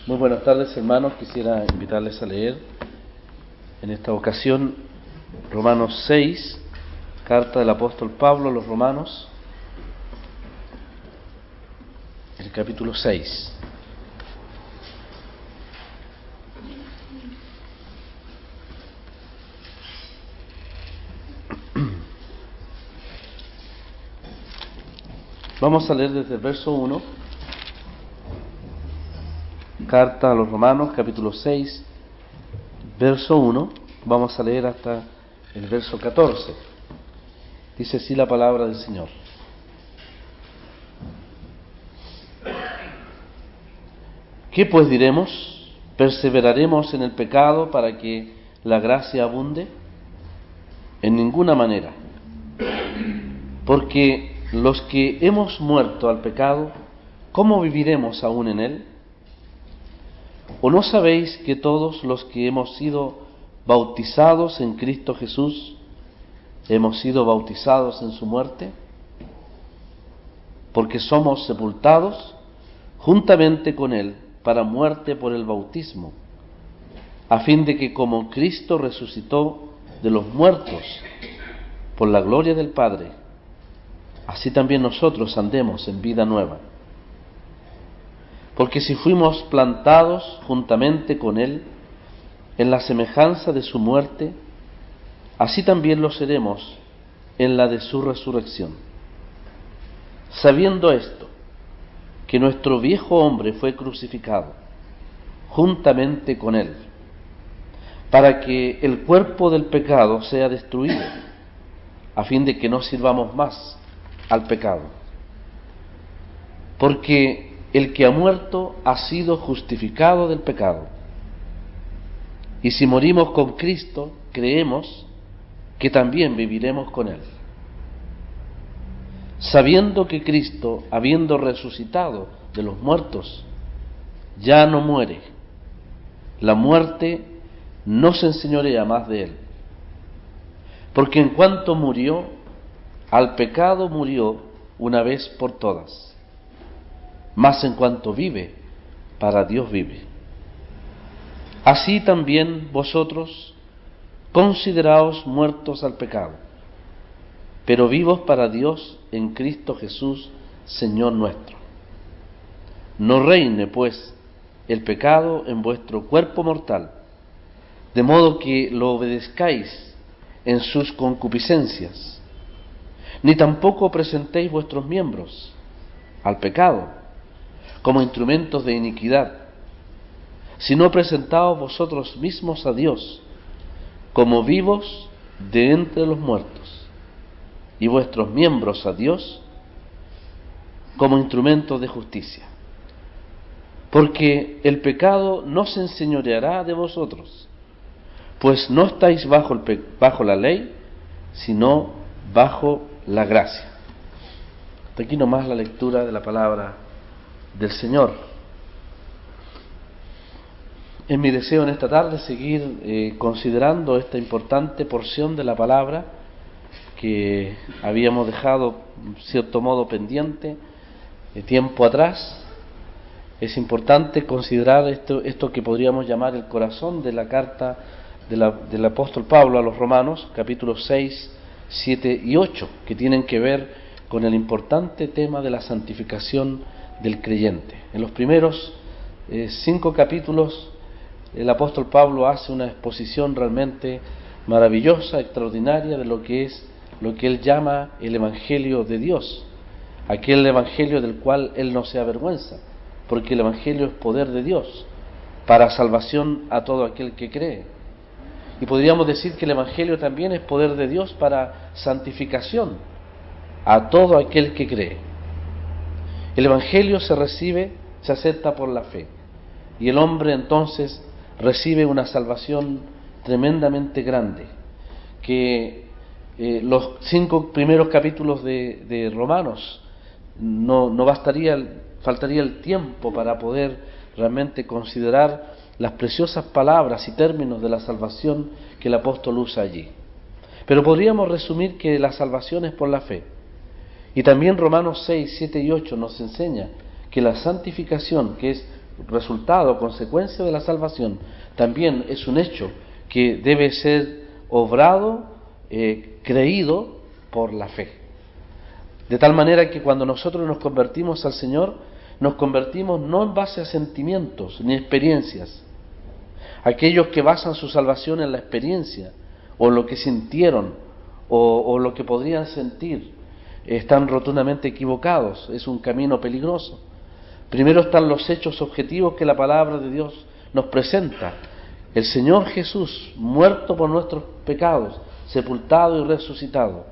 Muy buenas tardes, hermanos. Quisiera invitarles a leer en esta ocasión Romanos 6, carta del apóstol Pablo a los romanos, el capítulo 6. Vamos a leer desde el verso 1, carta a los romanos, capítulo 6, verso 1, vamos a leer hasta el verso 14. Dice así la palabra del Señor. ¿Qué pues diremos? ¿Perseveraremos en el pecado para que la gracia abunde? En ninguna manera. Porque los que hemos muerto al pecado, ¿cómo viviremos aún en él? ¿O no sabéis que todos los que hemos sido bautizados en Cristo Jesús, hemos sido bautizados en su muerte? Porque somos sepultados juntamente con él para muerte por el bautismo, a fin de que como Cristo resucitó de los muertos por la gloria del Padre, así también nosotros andemos en vida nueva. Porque si fuimos plantados juntamente con él en la semejanza de su muerte, así también lo seremos en la de su resurrección. Sabiendo esto, que nuestro viejo hombre fue crucificado juntamente con él, para que el cuerpo del pecado sea destruido, a fin de que no sirvamos más al pecado. Porque el que ha muerto ha sido justificado del pecado. Y si morimos con Cristo, creemos que también viviremos con él, sabiendo que Cristo, habiendo resucitado de los muertos, ya no muere. La muerte no se enseñorea más de él. Porque en cuanto murió, al pecado murió una vez por todas. Mas en cuanto vive, para Dios vive. Así también vosotros, consideraos muertos al pecado, pero vivos para Dios en Cristo Jesús, Señor nuestro. No reine, pues, el pecado en vuestro cuerpo mortal, de modo que lo obedezcáis en sus concupiscencias, ni tampoco presentéis vuestros miembros al pecado como instrumentos de iniquidad, sino presentaos vosotros mismos a Dios como vivos de entre los muertos, y vuestros miembros a Dios como instrumentos de justicia. Porque el pecado no se enseñoreará de vosotros, pues no estáis bajo la ley, sino bajo la gracia. Hasta aquí nomás la lectura de la palabra del Señor. Es mi deseo en esta tarde seguir considerando esta importante porción de la palabra que habíamos dejado, en cierto modo, pendiente tiempo atrás. Es importante considerar esto que podríamos llamar el corazón de la carta del apóstol Pablo a los Romanos, capítulos 6, 7 y 8, que tienen que ver con el importante tema de la santificación del creyente. En los primeros 5 capítulos el apóstol Pablo hace una exposición realmente maravillosa, extraordinaria de lo que él llama el Evangelio de Dios, aquel Evangelio del cual él no se avergüenza, porque el Evangelio es poder de Dios para salvación a todo aquel que cree. Y podríamos decir que el Evangelio también es poder de Dios para santificación a todo aquel que cree. El Evangelio se acepta por la fe, y el hombre entonces recibe una salvación tremendamente grande, que los 5 primeros capítulos de Romanos no bastaría, faltaría el tiempo para poder realmente considerar las preciosas palabras y términos de la salvación que el apóstol usa allí. Pero podríamos resumir que la salvación es por la fe. Y también Romanos 6, 7 y 8 nos enseña que la santificación, que es resultado, consecuencia de la salvación, también es un hecho que debe ser obrado, creído por la fe. De tal manera que cuando nosotros nos convertimos al Señor, nos convertimos no en base a sentimientos ni experiencias. Aquellos que basan su salvación en la experiencia, o lo que sintieron, o lo que podrían sentir, están rotundamente equivocados. Es un camino peligroso. Primero están los hechos objetivos que la palabra de Dios nos presenta. El Señor Jesús, muerto por nuestros pecados, sepultado y resucitado.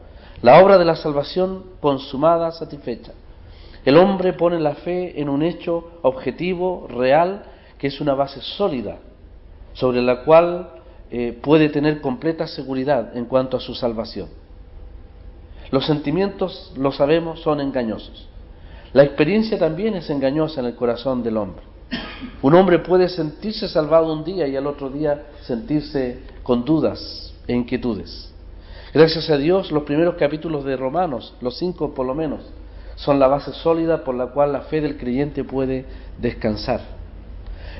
La obra de la salvación consumada, satisfecha. El hombre pone la fe en un hecho objetivo, real, que es una base sólida, sobre la cual puede tener completa seguridad en cuanto a su salvación. Los sentimientos, lo sabemos, son engañosos. La experiencia también es engañosa en el corazón del hombre. Un hombre puede sentirse salvado un día y al otro día sentirse con dudas e inquietudes. Gracias a Dios, los primeros capítulos de Romanos, los 5 por lo menos, son la base sólida por la cual la fe del creyente puede descansar.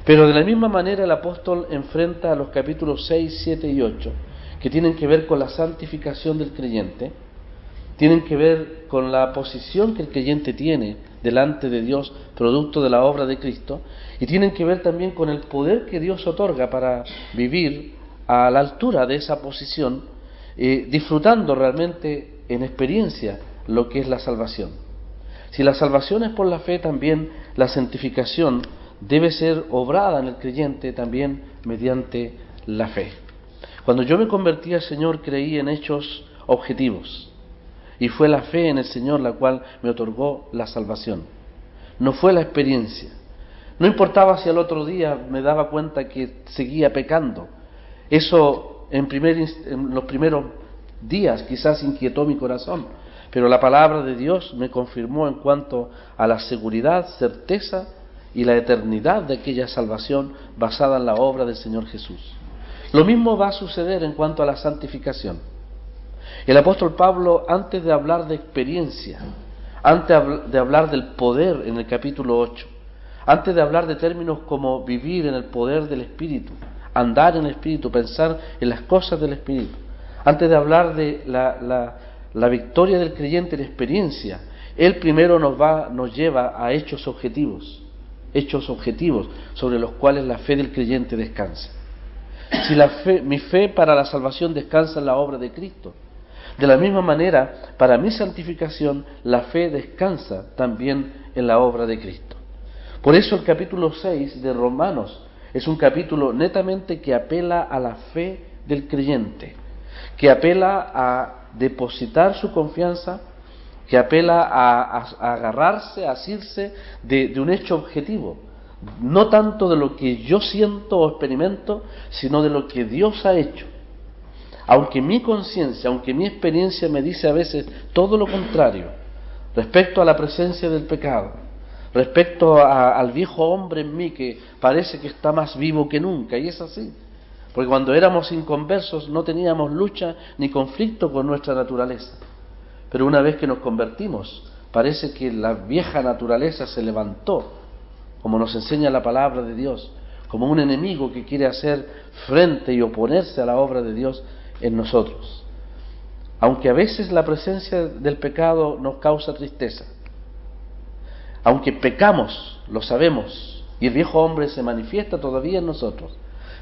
Pero de la misma manera el apóstol enfrenta a los capítulos 6, 7 y 8, que tienen que ver con la santificación del creyente, tienen que ver con la posición que el creyente tiene delante de Dios, producto de la obra de Cristo, y tienen que ver también con el poder que Dios otorga para vivir a la altura de esa posición, disfrutando realmente en experiencia lo que es la salvación. Si la salvación es por la fe, también la santificación debe ser obrada en el creyente también mediante la fe. Cuando yo me convertí al Señor, creí en hechos objetivos, y fue la fe en el Señor la cual me otorgó la salvación. No fue la experiencia. No importaba si al otro día me daba cuenta que seguía pecando. Eso en los primeros días quizás inquietó mi corazón, pero la palabra de Dios me confirmó en cuanto a la seguridad, certeza y la eternidad de aquella salvación basada en la obra del Señor Jesús. Lo mismo va a suceder en cuanto a la santificación. El apóstol Pablo, antes de hablar de experiencia, antes de hablar del poder en el capítulo 8, antes de hablar de términos como vivir en el poder del Espíritu, andar en el Espíritu, pensar en las cosas del Espíritu, antes de hablar de la victoria del creyente en experiencia, él primero nos lleva a hechos objetivos sobre los cuales la fe del creyente descansa. Si mi fe para la salvación descansa en la obra de Cristo, de la misma manera, para mi santificación, la fe descansa también en la obra de Cristo. Por eso el capítulo 6 de Romanos es un capítulo netamente que apela a la fe del creyente, que apela a depositar su confianza, que apela a agarrarse, a asirse de un hecho objetivo, no tanto de lo que yo siento o experimento, sino de lo que Dios ha hecho. Aunque mi conciencia, aunque mi experiencia me dice a veces todo lo contrario, respecto a la presencia del pecado, respecto al viejo hombre en mí que parece que está más vivo que nunca, y es así, porque cuando éramos inconversos no teníamos lucha ni conflicto con nuestra naturaleza, pero una vez que nos convertimos, parece que la vieja naturaleza se levantó, como nos enseña la palabra de Dios, como un enemigo que quiere hacer frente y oponerse a la obra de Dios en nosotros. Aunque a veces la presencia del pecado nos causa tristeza, aunque pecamos, lo sabemos, y el viejo hombre se manifiesta todavía en nosotros,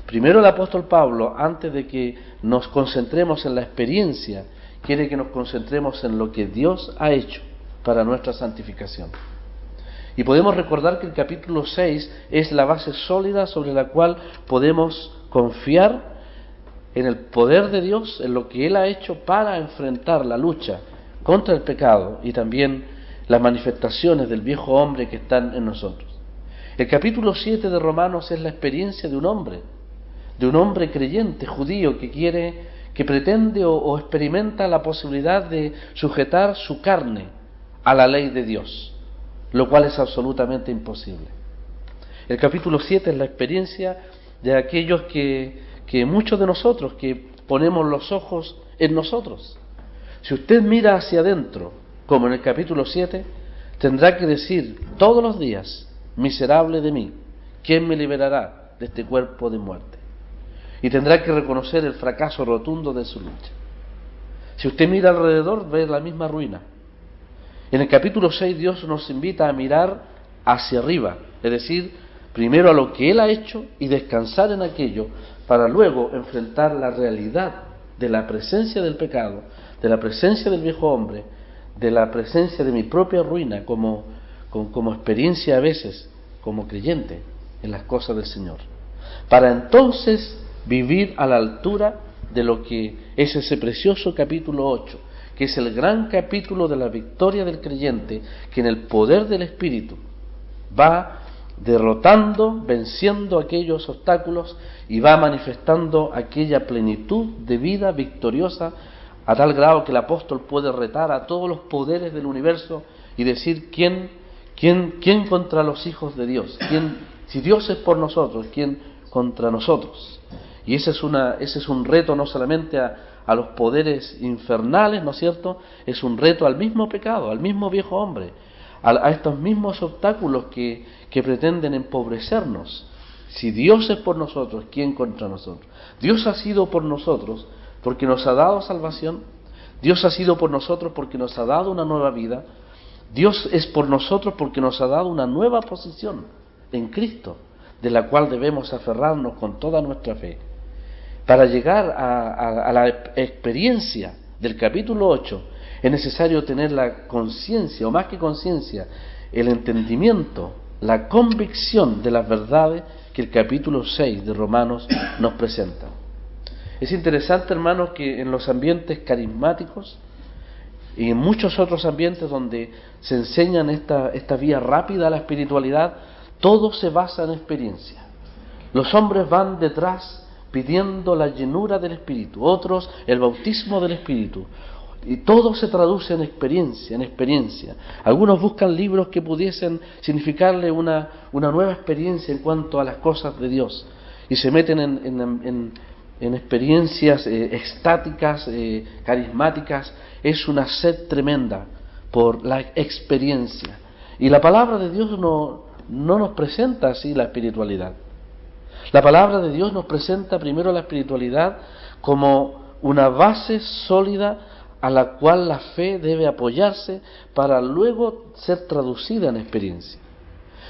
primero el apóstol Pablo, antes de que nos concentremos en la experiencia, quiere que nos concentremos en lo que Dios ha hecho para nuestra santificación. Y podemos recordar que el capítulo 6 es la base sólida sobre la cual podemos confiar en el poder de Dios, en lo que Él ha hecho para enfrentar la lucha contra el pecado y también las manifestaciones del viejo hombre que están en nosotros. El capítulo 7 de Romanos es la experiencia de un hombre creyente, judío, que pretende o experimenta la posibilidad de sujetar su carne a la ley de Dios, lo cual es absolutamente imposible. El capítulo 7 es la experiencia de aquellos que muchos de nosotros que ponemos los ojos en nosotros. Si usted mira hacia adentro, como en el capítulo 7, tendrá que decir todos los días: miserable de mí, ¿quién me liberará de este cuerpo de muerte? Y tendrá que reconocer el fracaso rotundo de su lucha. Si usted mira alrededor, ve la misma ruina. En el capítulo 6 Dios nos invita a mirar hacia arriba, es decir, primero a lo que Él ha hecho y descansar en aquello, para luego enfrentar la realidad de la presencia del pecado, de la presencia del viejo hombre, de la presencia de mi propia ruina como experiencia a veces, como creyente en las cosas del Señor, para entonces vivir a la altura de lo que es ese precioso capítulo 8, que es el gran capítulo de la victoria del creyente, que en el poder del Espíritu va derrotando, venciendo aquellos obstáculos y va manifestando aquella plenitud de vida victoriosa, a tal grado que el apóstol puede retar a todos los poderes del universo y decir: ¿quién contra los hijos de Dios? Si Dios es por nosotros, ¿quién contra nosotros? Y ese es un reto no solamente a los poderes infernales, ¿no es cierto? Es un reto al mismo pecado, al mismo viejo hombre, a estos mismos obstáculos que pretenden empobrecernos. Si Dios es por nosotros, ¿quién contra nosotros? Dios ha sido por nosotros porque nos ha dado salvación. Dios ha sido por nosotros porque nos ha dado una nueva vida. Dios es por nosotros porque nos ha dado una nueva posición en Cristo, de la cual debemos aferrarnos con toda nuestra fe. Para llegar a la experiencia del capítulo 8 es necesario tener la conciencia, o más que conciencia, el entendimiento, la convicción de las verdades que el capítulo 6 de Romanos nos presenta. Es interesante, hermanos, que en los ambientes carismáticos y en muchos otros ambientes donde se enseñan esta vía rápida a la espiritualidad, todo se basa en experiencia. Los hombres van detrás pidiendo la llenura del Espíritu, otros el bautismo del Espíritu, y todo se traduce en experiencia. Algunos buscan libros que pudiesen significarle una nueva experiencia en cuanto a las cosas de Dios, y se meten en experiencias extáticas, carismáticas. Es una sed tremenda por la experiencia, y la palabra de Dios no nos presenta así la espiritualidad. La palabra de Dios nos presenta primero la espiritualidad como una base sólida a la cual la fe debe apoyarse para luego ser traducida en experiencia.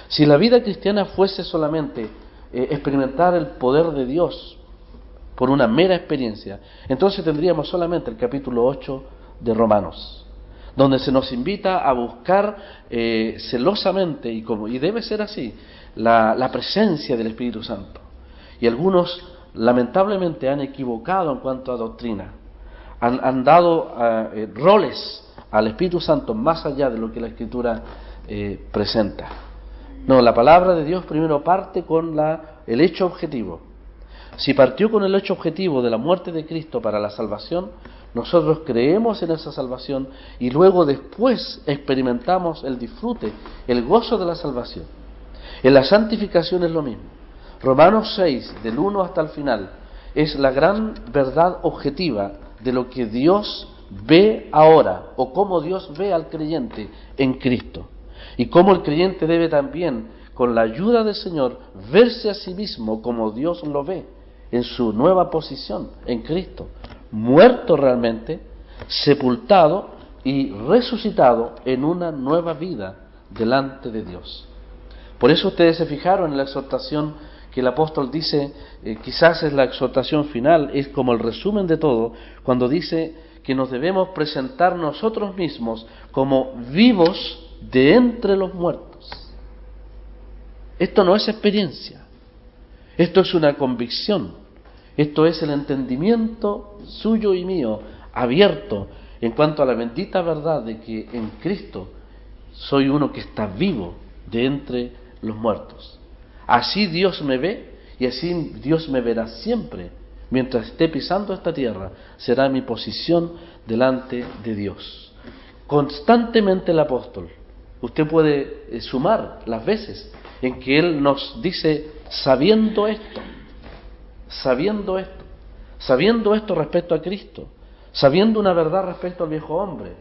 Si la vida cristiana fuese solamente experimentar el poder de Dios por una mera experiencia, entonces tendríamos solamente el capítulo 8 de Romanos, donde se nos invita a buscar celosamente, y debe ser así, la presencia del Espíritu Santo. Y algunos lamentablemente han equivocado en cuanto a doctrina, han dado roles al Espíritu Santo más allá de lo que la Escritura presenta. No, la palabra de Dios primero parte con el hecho objetivo. Si partió con el hecho objetivo de la muerte de Cristo para la salvación, nosotros creemos en esa salvación y luego después experimentamos el disfrute, el gozo de la salvación. En la santificación es lo mismo. Romanos 6, del 1 hasta el final, es la gran verdad objetiva de lo que Dios ve ahora, o cómo Dios ve al creyente en Cristo, y cómo el creyente debe también, con la ayuda del Señor, verse a sí mismo como Dios lo ve, en su nueva posición en Cristo, muerto realmente, sepultado y resucitado en una nueva vida delante de Dios. Por eso ustedes se fijaron en la exhortación que el apóstol dice, quizás es la exhortación final, es como el resumen de todo, cuando dice que nos debemos presentar nosotros mismos como vivos de entre los muertos. Esto no es experiencia, esto es una convicción, esto es el entendimiento suyo y mío, abierto en cuanto a la bendita verdad de que en Cristo soy uno que está vivo de entre los muertos. Así Dios me ve y así Dios me verá siempre. Mientras esté pisando esta tierra, será mi posición delante de Dios. Constantemente el apóstol, usted puede sumar las veces en que él nos dice sabiendo esto respecto a Cristo, sabiendo una verdad respecto al viejo hombre,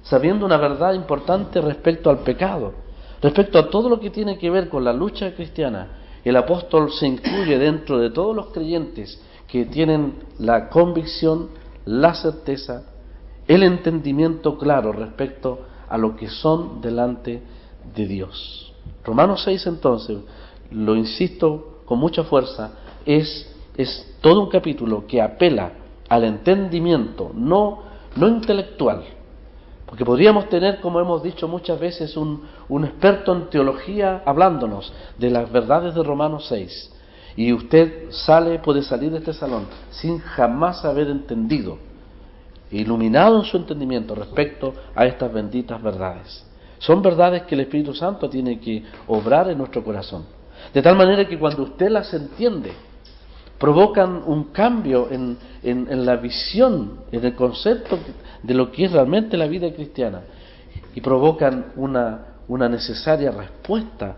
sabiendo una verdad importante respecto al pecado, respecto a todo lo que tiene que ver con la lucha cristiana, el apóstol se incluye dentro de todos los creyentes que tienen la convicción, la certeza, el entendimiento claro respecto a lo que son delante de Dios. Romanos 6, entonces, lo insisto con mucha fuerza, es todo un capítulo que apela al entendimiento, no intelectual, porque podríamos tener, como hemos dicho muchas veces, un experto en teología hablándonos de las verdades de Romanos 6, y usted puede salir de este salón sin jamás haber entendido, iluminado en su entendimiento respecto a estas benditas verdades. Son verdades que el Espíritu Santo tiene que obrar en nuestro corazón, de tal manera que cuando usted las entiende, provocan un cambio en la visión, en el concepto de lo que es realmente la vida cristiana, y provocan una necesaria respuesta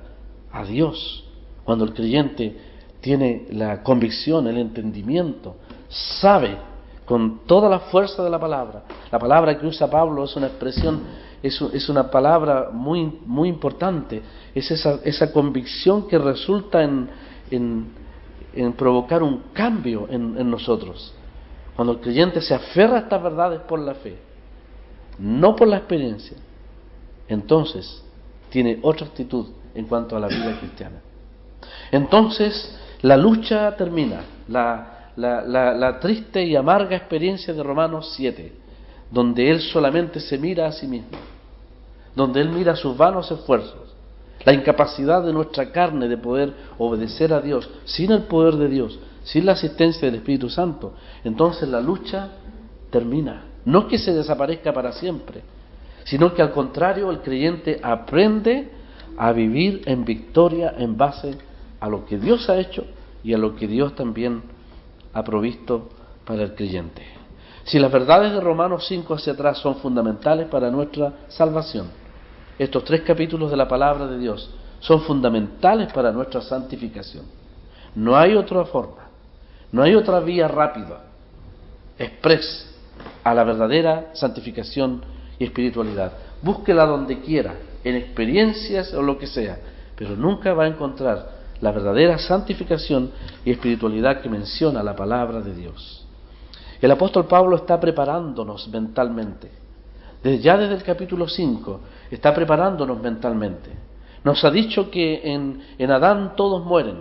a Dios. Cuando el creyente tiene la convicción, el entendimiento, sabe con toda la fuerza de la palabra que usa Pablo es una expresión, es una palabra muy, muy importante, es esa convicción que resulta en provocar un cambio en nosotros. Cuando el creyente se aferra a estas verdades por la fe, no por la experiencia, entonces tiene otra actitud en cuanto a la vida cristiana. Entonces la lucha termina, la triste y amarga experiencia de Romanos 7, donde él solamente se mira a sí mismo, donde él mira sus vanos esfuerzos, la incapacidad de nuestra carne de poder obedecer a Dios sin el poder de Dios, sin la asistencia del Espíritu Santo. Entonces la lucha termina. No es que se desaparezca para siempre, sino que al contrario el creyente aprende a vivir en victoria en base a lo que Dios ha hecho y a lo que Dios también ha provisto para el creyente. Si las verdades de Romanos 5 hacia atrás son fundamentales para nuestra salvación, estos 3 capítulos de la palabra de Dios son fundamentales para nuestra santificación. No hay otra forma, no hay otra vía rápida, express a la verdadera santificación y espiritualidad. Búsquela donde quiera, en experiencias o lo que sea, pero nunca va a encontrar la verdadera santificación y espiritualidad que menciona la palabra de Dios. El apóstol Pablo está preparándonos mentalmente. Ya desde el capítulo 5 está preparándonos mentalmente. Nos ha dicho que en Adán todos mueren.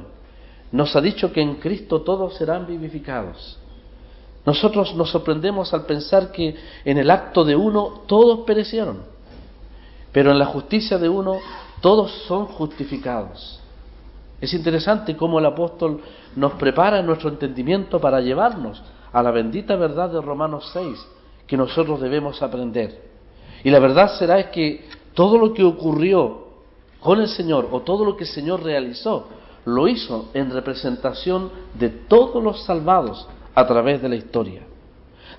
Nos ha dicho que en Cristo todos serán vivificados. Nosotros nos sorprendemos al pensar que en el acto de uno todos perecieron, pero en la justicia de uno todos son justificados. Es interesante cómo el apóstol nos prepara en nuestro entendimiento para llevarnos a la bendita verdad de Romanos 6 que nosotros debemos aprender. Y la verdad será que todo lo que ocurrió con el Señor, o todo lo que el Señor realizó, lo hizo en representación de todos los salvados a través de la historia.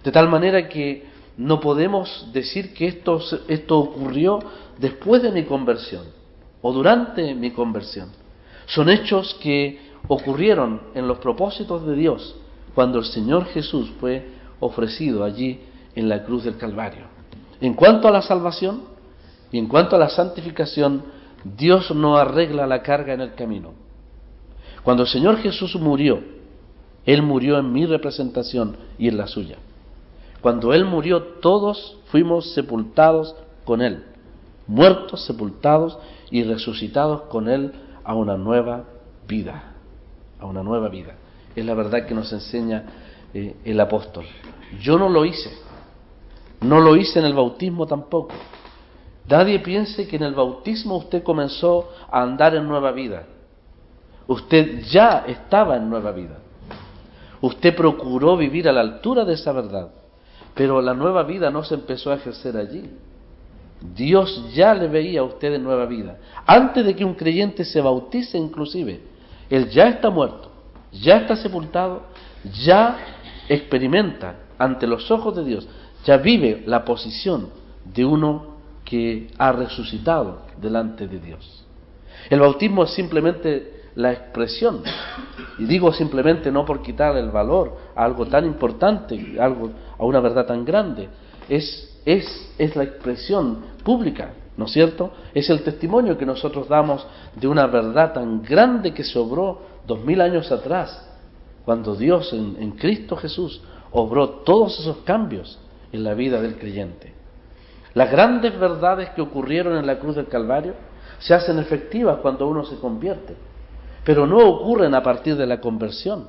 De tal manera que no podemos decir que esto ocurrió después de mi conversión o durante mi conversión. Son hechos que ocurrieron en los propósitos de Dios cuando el Señor Jesús fue ofrecido allí en la cruz del Calvario. En cuanto a la salvación y en cuanto a la santificación, Dios no arregla la carga en el camino. Cuando el Señor Jesús murió, Él murió en mi representación y en la suya. Cuando Él murió, todos fuimos sepultados con Él, muertos, sepultados y resucitados con Él a una nueva vida. A una nueva vida. Es la verdad que nos enseña el apóstol. Yo no lo hice. No lo hice en el bautismo tampoco. Nadie piense que en el bautismo usted comenzó a andar en nueva vida. Usted ya estaba en nueva vida. Usted procuró vivir a la altura de esa verdad, pero la nueva vida no se empezó a ejercer allí. Dios ya le veía a usted en nueva vida. Antes de que un creyente se bautice inclusive, él ya está muerto, ya está sepultado, ya experimenta ante los ojos de Dios, ya vive la posición de uno que ha resucitado delante de Dios. El bautismo es simplemente la expresión, y digo simplemente no por quitar el valor a algo tan importante, a una verdad tan grande, es la expresión pública ¿no es cierto? Es el testimonio que nosotros damos de una verdad tan grande que se obró 2000 años atrás, cuando Dios en Cristo Jesús obró todos esos cambios en la vida del creyente. Las grandes verdades que ocurrieron en la cruz del Calvario se hacen efectivas cuando uno se convierte, pero no ocurren a partir de la conversión.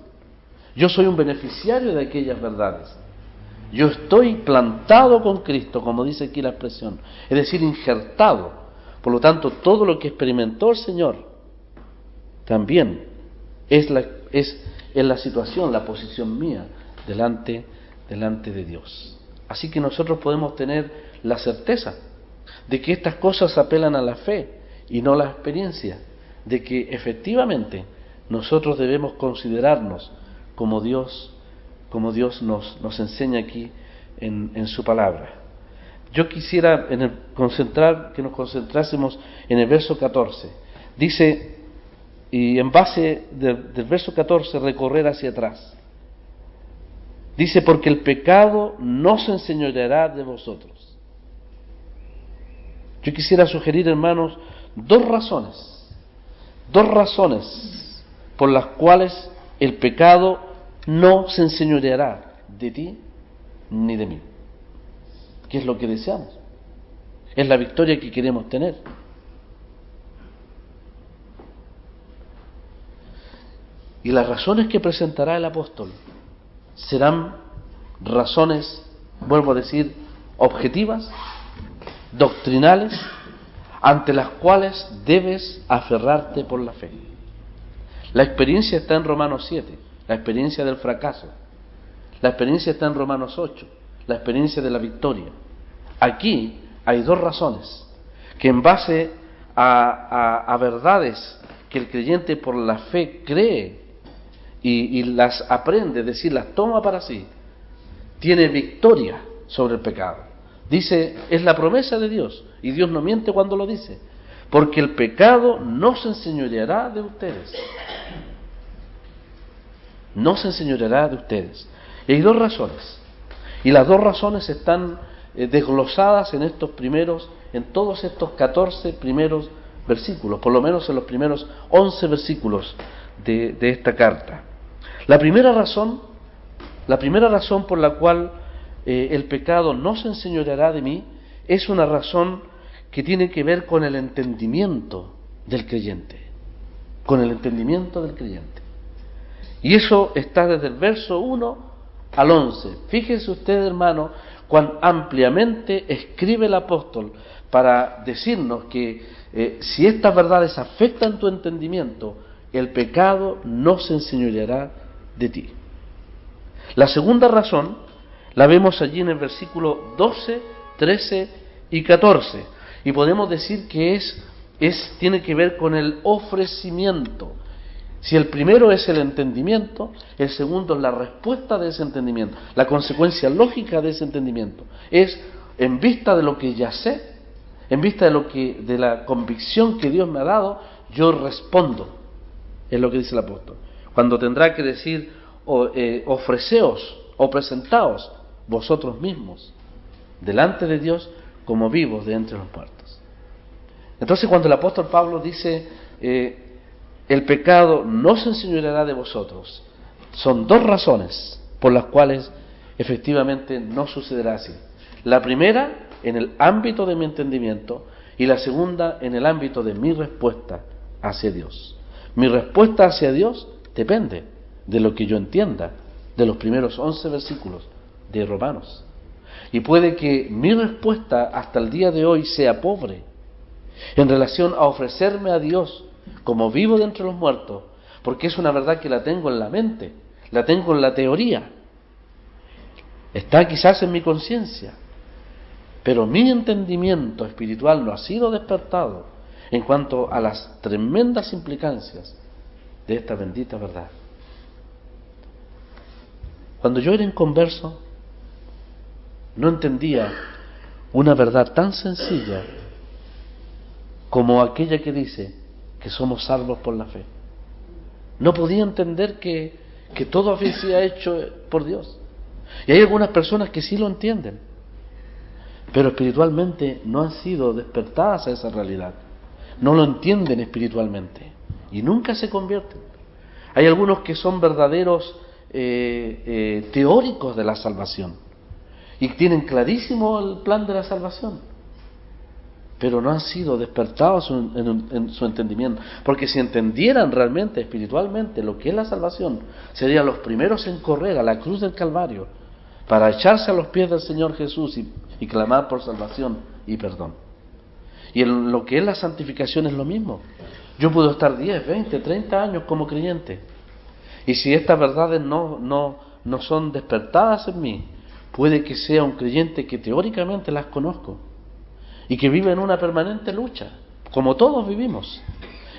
Yo soy un beneficiario de aquellas verdades. Yo estoy plantado con Cristo, como dice aquí la expresión, es decir, injertado. Por lo tanto, todo lo que experimentó el Señor también es la situación, la posición mía delante de Dios. Así que nosotros podemos tener la certeza de que estas cosas apelan a la fe y no a la experiencia, de que efectivamente nosotros debemos considerarnos como Dios nos enseña aquí en su palabra. Yo quisiera que nos concentrásemos en el verso 14. Dice, y en base del verso 14 recorrer hacia atrás. Dice, porque el pecado no se enseñoreará de vosotros. Yo quisiera sugerir, hermanos, dos razones por las cuales el pecado no se enseñoreará de ti ni de mí. ¿Qué es lo que deseamos? Es la victoria que queremos tener. Y las razones que presentará el apóstol serán razones, vuelvo a decir, objetivas, doctrinales, ante las cuales debes aferrarte por la fe. La experiencia está en Romanos 7, la experiencia del fracaso. La experiencia está en Romanos 8, la experiencia de la victoria. Aquí hay dos razones que, en base a verdades que el creyente por la fe cree y las aprende, es decir, las toma para sí, tiene victoria sobre el pecado. Dice, es la promesa de Dios, y Dios no miente cuando lo dice, porque el pecado no se enseñoreará de ustedes. No se enseñoreará de ustedes. Y hay dos razones, y las dos razones están desglosadas en todos estos 14 primeros versículos, por lo menos en los primeros 11 versículos de esta carta. La primera razón por la cual el pecado no se enseñoreará de mí es una razón que tiene que ver con el entendimiento del creyente. Con el entendimiento del creyente. Y eso está desde el verso 1 al 11. Fíjese usted, hermano, cuán ampliamente escribe el apóstol para decirnos que si estas verdades afectan tu entendimiento, el pecado no se enseñoreará de ti. La segunda razón la vemos allí en el versículo 12, 13 y 14, y podemos decir que tiene que ver con el ofrecimiento. Si el primero es el entendimiento, el segundo es la respuesta de ese entendimiento, la consecuencia lógica de ese entendimiento. Es en vista de lo que ya sé, en vista de la convicción que Dios me ha dado, yo respondo, es lo que dice el apóstol. Cuando tendrá que decir, ofreceos o presentaos vosotros mismos delante de Dios como vivos de entre los muertos. Entonces, cuando el apóstol Pablo dice el pecado no se enseñoreará de vosotros, son dos razones por las cuales efectivamente no sucederá así. La primera en el ámbito de mi entendimiento y la segunda en el ámbito de mi respuesta hacia Dios. Mi respuesta hacia Dios depende de lo que yo entienda de los primeros 11 versículos de Romanos. Y puede que mi respuesta hasta el día de hoy sea pobre en relación a ofrecerme a Dios como vivo de entre los muertos, porque es una verdad que la tengo en la mente, la tengo en la teoría, está quizás en mi conciencia, pero mi entendimiento espiritual no ha sido despertado en cuanto a las tremendas implicancias de esta bendita verdad. Cuando yo era inconverso, no entendía una verdad tan sencilla como aquella que dice que somos salvos por la fe. No podía entender que todo había hecho por Dios. Y hay algunas personas que sí lo entienden, pero espiritualmente no han sido despertadas a esa realidad. No lo entienden espiritualmente y nunca se convierten. Hay algunos que son verdaderos teóricos de la salvación y tienen clarísimo el plan de la salvación, pero no han sido despertados en su entendimiento, porque si entendieran realmente espiritualmente lo que es la salvación, serían los primeros en correr a la cruz del Calvario para echarse a los pies del Señor Jesús y clamar por salvación y perdón. Y en lo que es la santificación es lo mismo. Yo puedo estar 10, 20, 30 años como creyente, y si estas verdades no son despertadas en mí, puede que sea un creyente que teóricamente las conozco y que vive en una permanente lucha, como todos vivimos,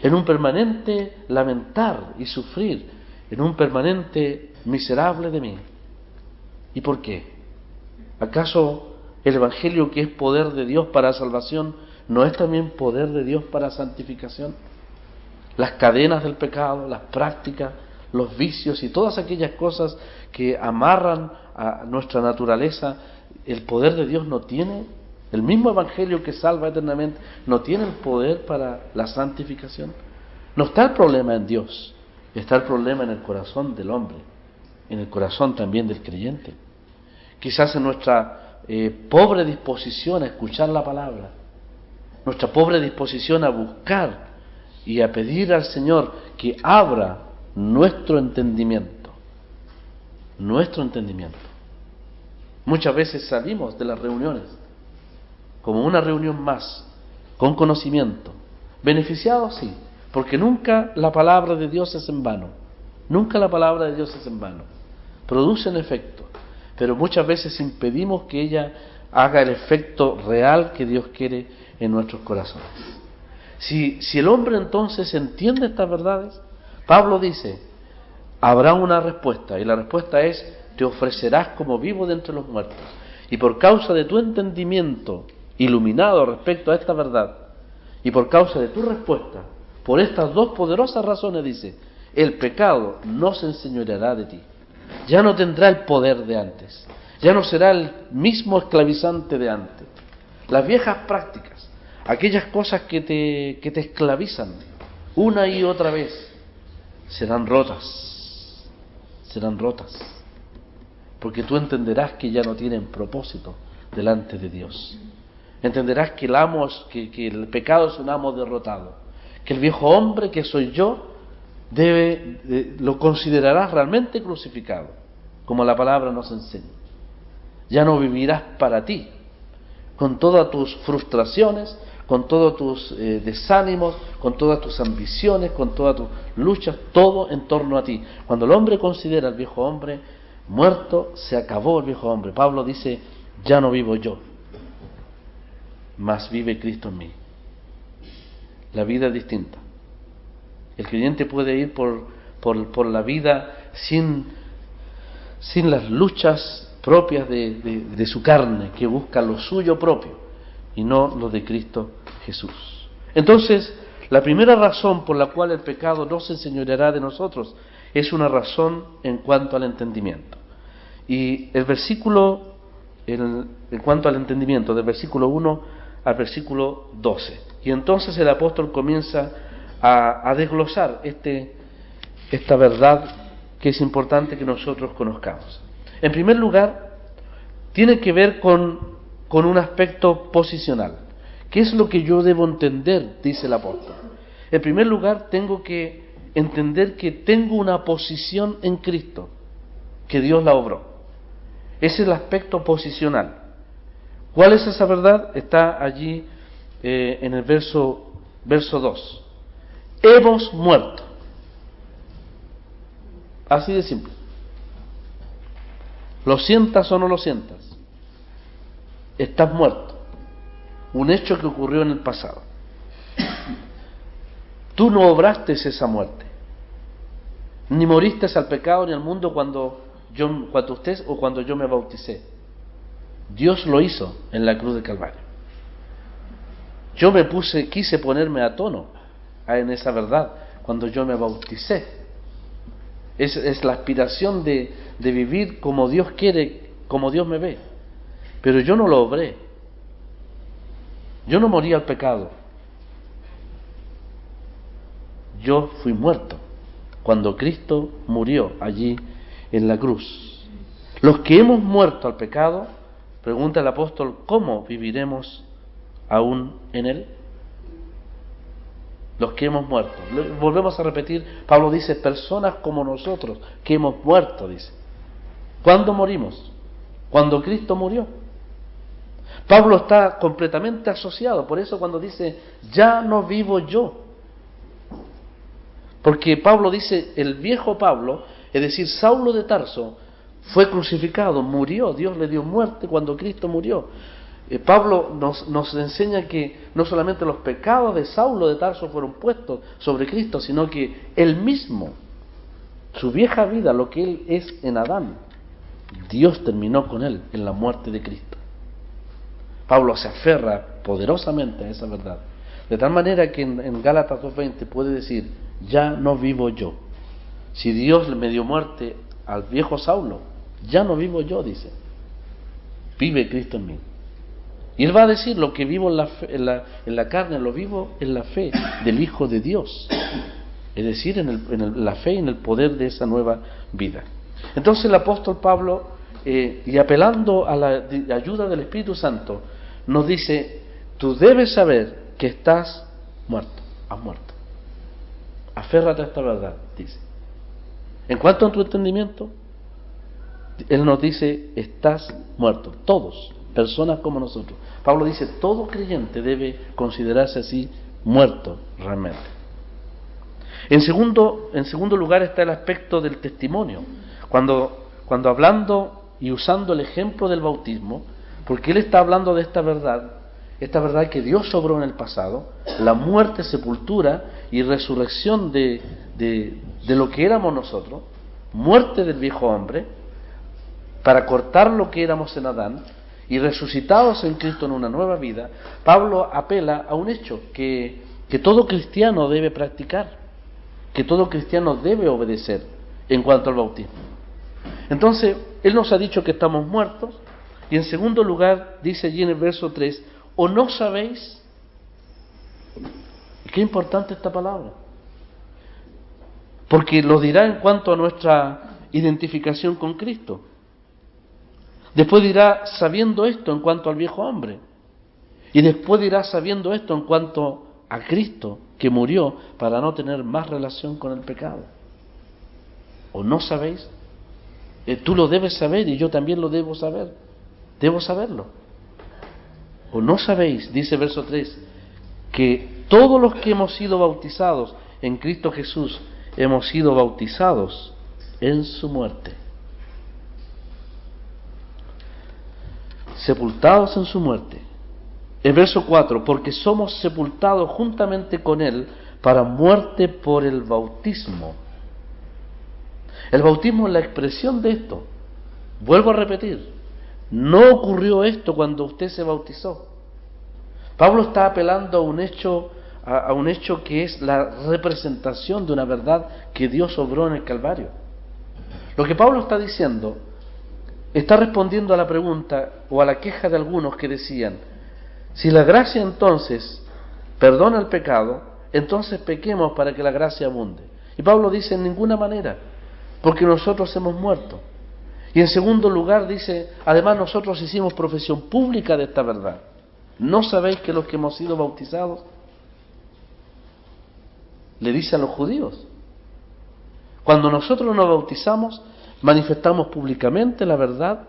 en un permanente lamentar y sufrir, en un permanente miserable de mí. ¿Y por qué? ¿Acaso el Evangelio, que es poder de Dios para salvación, no es también poder de Dios para santificación? Las cadenas del pecado, las prácticas, los vicios y todas aquellas cosas que amarran a nuestra naturaleza, el poder de Dios no tiene. El mismo Evangelio que salva eternamente no tiene el poder para la santificación. No está el problema en Dios, está el problema en el corazón del hombre, en el corazón también del creyente. Quizás en nuestra pobre disposición a escuchar la palabra, nuestra pobre disposición a buscar y a pedir al Señor que abra nuestro entendimiento. Muchas veces salimos de las reuniones como una reunión más, con conocimiento, beneficiados sí, porque nunca la palabra de Dios es en vano, produce un efecto, pero muchas veces impedimos que ella haga el efecto real que Dios quiere en nuestros corazones. Si el hombre entonces entiende estas verdades, Pablo dice, habrá una respuesta, y la respuesta es: te ofrecerás como vivo de entre los muertos. Y por causa de tu entendimiento iluminado respecto a esta verdad, y por causa de tu respuesta, por estas dos poderosas razones, dice, el pecado no se enseñoreará de ti. Ya no tendrá el poder de antes, ya no será el mismo esclavizante de antes. Las viejas prácticas, aquellas cosas que te esclavizan una y otra vez, serán rotas, porque tú entenderás que ya no tienen propósito delante de Dios. Entenderás que el pecado es un amo derrotado, que el viejo hombre que soy yo lo considerarás realmente crucificado, como la palabra nos enseña. Ya no vivirás para ti, con todas tus frustraciones, con todos tus desánimos, con todas tus ambiciones, con todas tus luchas, todo en torno a ti. Cuando el hombre considera al viejo hombre muerto, se acabó el viejo hombre. Pablo dice, ya no vivo yo, mas vive Cristo en mí. La vida es distinta. El creyente puede ir por la vida sin las luchas propias de su carne, que busca lo suyo propio y no lo de Cristo Jesús. Entonces, la primera razón por la cual el pecado no se enseñoreará de nosotros es una razón en cuanto al entendimiento. Y el versículo, en cuanto al entendimiento, del versículo 1 al versículo 12. Y entonces el apóstol comienza a desglosar esta verdad que es importante que nosotros conozcamos. En primer lugar, tiene que ver con un aspecto posicional. ¿Qué es lo que yo debo entender?, dice el apóstol. En primer lugar, tengo que entender que tengo una posición en Cristo, que Dios la obró. Ese es el aspecto posicional. ¿Cuál es esa verdad? Está allí en el verso 2. Hemos muerto. Así de simple. Lo sientas o no lo sientas, estás muerto. Un hecho que ocurrió en el pasado. Tú no obraste esa muerte, ni moriste al pecado ni al mundo cuando usted o cuando yo me bauticé. Dios lo hizo en la cruz del Calvario. Yo quise ponerme a tono en esa verdad cuando yo me bauticé. Es la aspiración de vivir como Dios quiere, como Dios me ve. Pero yo no lo obré. Yo no morí al pecado. Yo fui muerto cuando Cristo murió allí en la cruz. Los que hemos muerto al pecado, pregunta el apóstol, ¿cómo viviremos aún en él? Los que hemos muerto. Volvemos a repetir, Pablo dice, personas como nosotros, que hemos muerto, dice. ¿Cuándo morimos? Cuando Cristo murió. Pablo está completamente asociado, por eso cuando dice, ya no vivo yo. Porque Pablo dice, el viejo Pablo, es decir, Saulo de Tarso, fue crucificado, murió, Dios le dio muerte cuando Cristo murió. Pablo nos enseña que no solamente los pecados de Saulo de Tarso fueron puestos sobre Cristo, sino que él mismo, su vieja vida, lo que él es en Adán, Dios terminó con él en la muerte de Cristo. Pablo se aferra poderosamente a esa verdad, de tal manera que en Gálatas 2:20 puede decir, ya no vivo yo. Si Dios me dio muerte al viejo Saulo, ya no vivo yo, dice, vive Cristo en mí. Y él va a decir, lo que vivo en la carne, lo vivo en la fe del Hijo de Dios, es decir, en la fe y en el poder de esa nueva vida. Entonces el apóstol Pablo, y apelando a la ayuda del Espíritu Santo, nos dice, tú debes saber que estás muerto, has muerto. Aférrate a esta verdad, dice. En cuanto a tu entendimiento, él nos dice, estás muerto. Todos, personas como nosotros. Pablo dice, todo creyente debe considerarse así muerto realmente. En segundo lugar está el aspecto del testimonio. Cuando hablando y usando el ejemplo del bautismo, porque él está hablando de esta verdad que Dios obró en el pasado, la muerte, sepultura y resurrección de lo que éramos nosotros, muerte del viejo hombre, para cortar lo que éramos en Adán, y resucitados en Cristo en una nueva vida. Pablo apela a un hecho que todo cristiano debe practicar, que todo cristiano debe obedecer en cuanto al bautismo. Entonces, él nos ha dicho que estamos muertos, y en segundo lugar, dice allí en el verso 3, ¿o no sabéis? Qué importante esta palabra, porque lo dirá en cuanto a nuestra identificación con Cristo. Después dirá, sabiendo esto en cuanto al viejo hombre, y después dirá, sabiendo esto en cuanto a Cristo, que murió para no tener más relación con el pecado. ¿O no sabéis? Tú lo debes saber y yo también lo debo saber. Debo saberlo. ¿O no sabéis, dice verso 3, que todos los que hemos sido bautizados en Cristo Jesús hemos sido bautizados en su muerte? Sepultados en su muerte. El verso 4, porque somos sepultados juntamente con Él para muerte por el bautismo. El bautismo es la expresión de esto. Vuelvo a repetir, no ocurrió esto cuando usted se bautizó. Pablo está apelando a un hecho que es la representación de una verdad que Dios obró en el Calvario. Lo que Pablo está diciendo está respondiendo a la pregunta o a la queja de algunos que decían, si la gracia entonces perdona el pecado, entonces pequemos para que la gracia abunde. Y Pablo dice, en ninguna manera, porque nosotros hemos muerto. Y en segundo lugar dice, además nosotros hicimos profesión pública de esta verdad. ¿No sabéis que los que hemos sido bautizados? Le dice a los judíos. Cuando nosotros nos bautizamos, manifestamos públicamente la verdad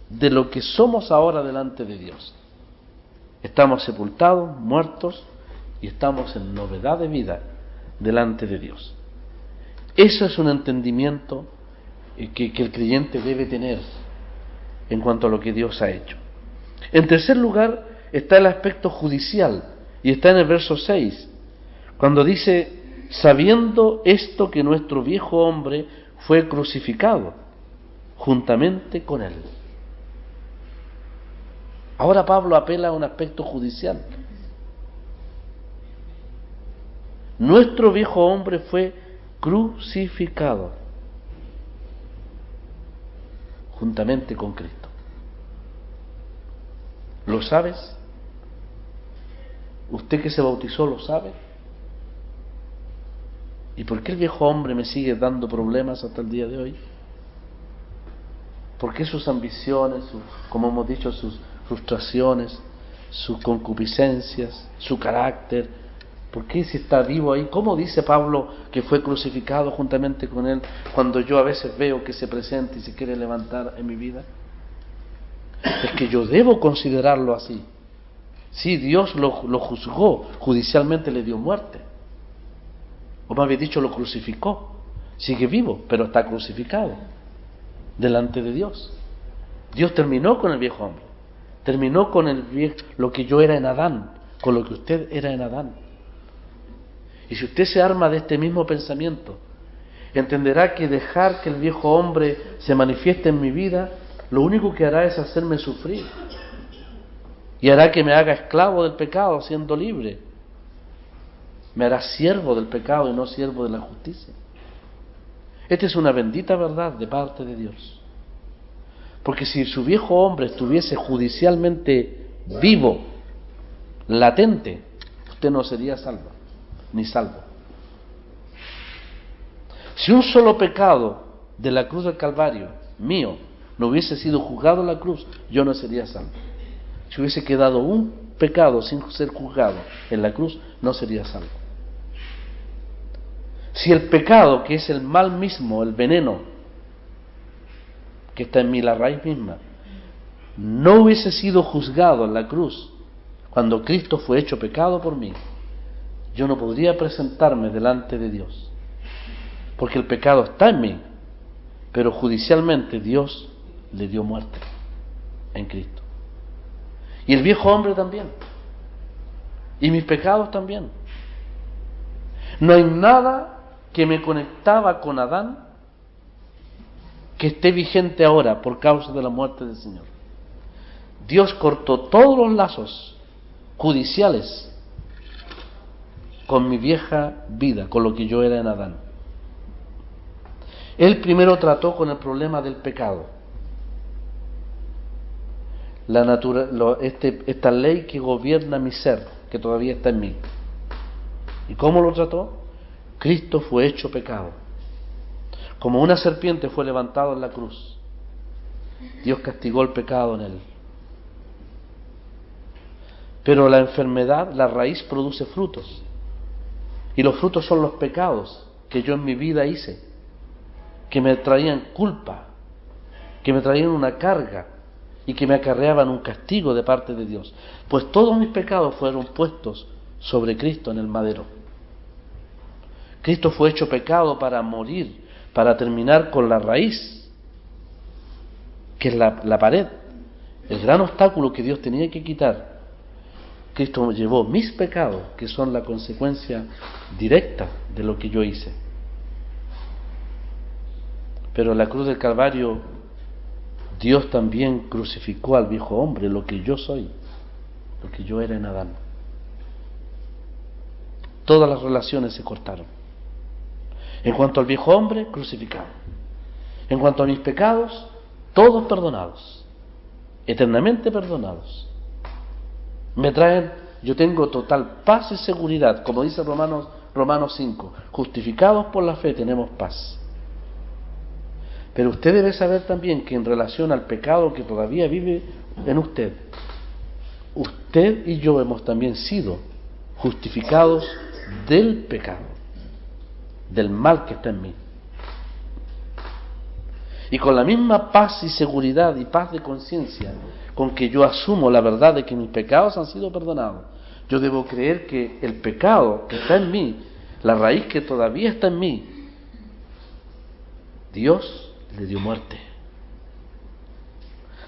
de lo que somos ahora delante de Dios. Estamos sepultados, muertos, y estamos en novedad de vida delante de Dios. Eso es un entendimiento que el creyente debe tener en cuanto a lo que Dios ha hecho. En tercer lugar está el aspecto judicial, y está en el verso 6, cuando dice, sabiendo esto que nuestro viejo hombre fue crucificado juntamente con él. Ahora Pablo apela a un aspecto judicial. Nuestro viejo hombre fue crucificado juntamente con Cristo. ¿Lo sabes? Usted que se bautizó lo sabe. ¿Y por qué el viejo hombre me sigue dando problemas hasta el día de hoy? ¿Por qué sus ambiciones, como hemos dicho, sus frustraciones, sus concupiscencias, su carácter? ¿Por qué si está vivo ahí? ¿Cómo dice Pablo que fue crucificado juntamente con él cuando yo a veces veo que se presenta y se quiere levantar en mi vida? Es que yo debo considerarlo así. Sí, Dios lo juzgó, judicialmente le dio muerte. O más bien dicho, lo crucificó. Sigue vivo, pero está crucificado delante de Dios. Dios terminó con el viejo hombre. Terminó con lo que yo era en Adán, con lo que usted era en Adán. Y si usted se arma de este mismo pensamiento, entenderá que dejar que el viejo hombre se manifieste en mi vida, lo único que hará es hacerme sufrir. Y hará que me haga esclavo del pecado siendo libre. Me hará siervo del pecado y no siervo de la justicia. Esta es una bendita verdad de parte de Dios. Porque si su viejo hombre estuviese judicialmente vivo, latente, usted no sería salvo, ni salvo. Si un solo pecado de la cruz del Calvario, mío, no hubiese sido juzgado en la cruz, yo no sería salvo. Si hubiese quedado un pecado sin ser juzgado en la cruz, no sería salvo. Si el pecado, que es el mal mismo, el veneno que está en mí, la raíz misma, no hubiese sido juzgado en la cruz cuando Cristo fue hecho pecado por mí, yo no podría presentarme delante de Dios, porque el pecado está en mí, pero judicialmente Dios le dio muerte en Cristo. Y el viejo hombre también, y mis pecados también. No hay nada que me conectaba con Adán que esté vigente ahora por causa de la muerte del Señor. Dios cortó todos los lazos judiciales con mi vieja vida, con lo que yo era en Adán. Él primero trató con el problema del pecado, esta ley que gobierna mi ser, que todavía está en mí. ¿Y cómo lo trató? Cristo fue hecho pecado. Como una serpiente fue levantado en la cruz, Dios castigó el pecado en él. Pero la enfermedad, la raíz produce frutos. Y los frutos son los pecados que yo en mi vida hice, que me traían culpa, que me traían una carga y que me acarreaban un castigo de parte de Dios. Pues todos mis pecados fueron puestos sobre Cristo en el madero. Cristo fue hecho pecado para morir, para terminar con la raíz, que es la pared, el gran obstáculo que Dios tenía que quitar. Cristo llevó mis pecados, que son la consecuencia directa de lo que yo hice. Pero en la cruz del Calvario, Dios también crucificó al viejo hombre, lo que yo soy, lo que yo era en Adán. Todas las relaciones se cortaron. En cuanto al viejo hombre, crucificado. En cuanto a mis pecados, todos perdonados, eternamente perdonados. Me traen, yo tengo total paz y seguridad, como dice Romanos 5, justificados por la fe tenemos paz. Pero usted debe saber también que en relación al pecado que todavía vive en usted y yo hemos también sido justificados del pecado, del mal que está en mí. Y con la misma paz y seguridad y paz de conciencia con que yo asumo la verdad de que mis pecados han sido perdonados, yo debo creer que el pecado que está en mí, la raíz que todavía está en mí, Dios le dio muerte.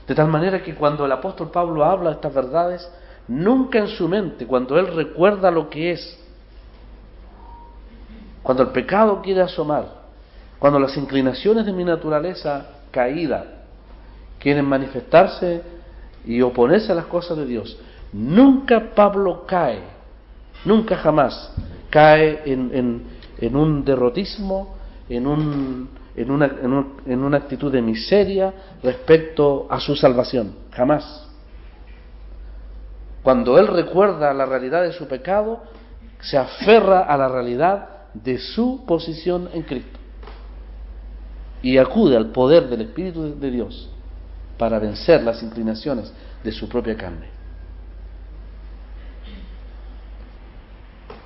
De tal manera que cuando el apóstol Pablo habla de estas verdades, nunca en su mente, cuando él recuerda lo que es, cuando el pecado quiere asomar, cuando las inclinaciones de mi naturaleza caída quieren manifestarse y oponerse a las cosas de Dios, nunca Pablo cae, nunca jamás cae en un derrotismo, en una actitud de miseria respecto a su salvación, jamás. Cuando él recuerda la realidad de su pecado, se aferra a la realidad de su posición en Cristo y acude al poder del Espíritu de Dios para vencer las inclinaciones de su propia carne.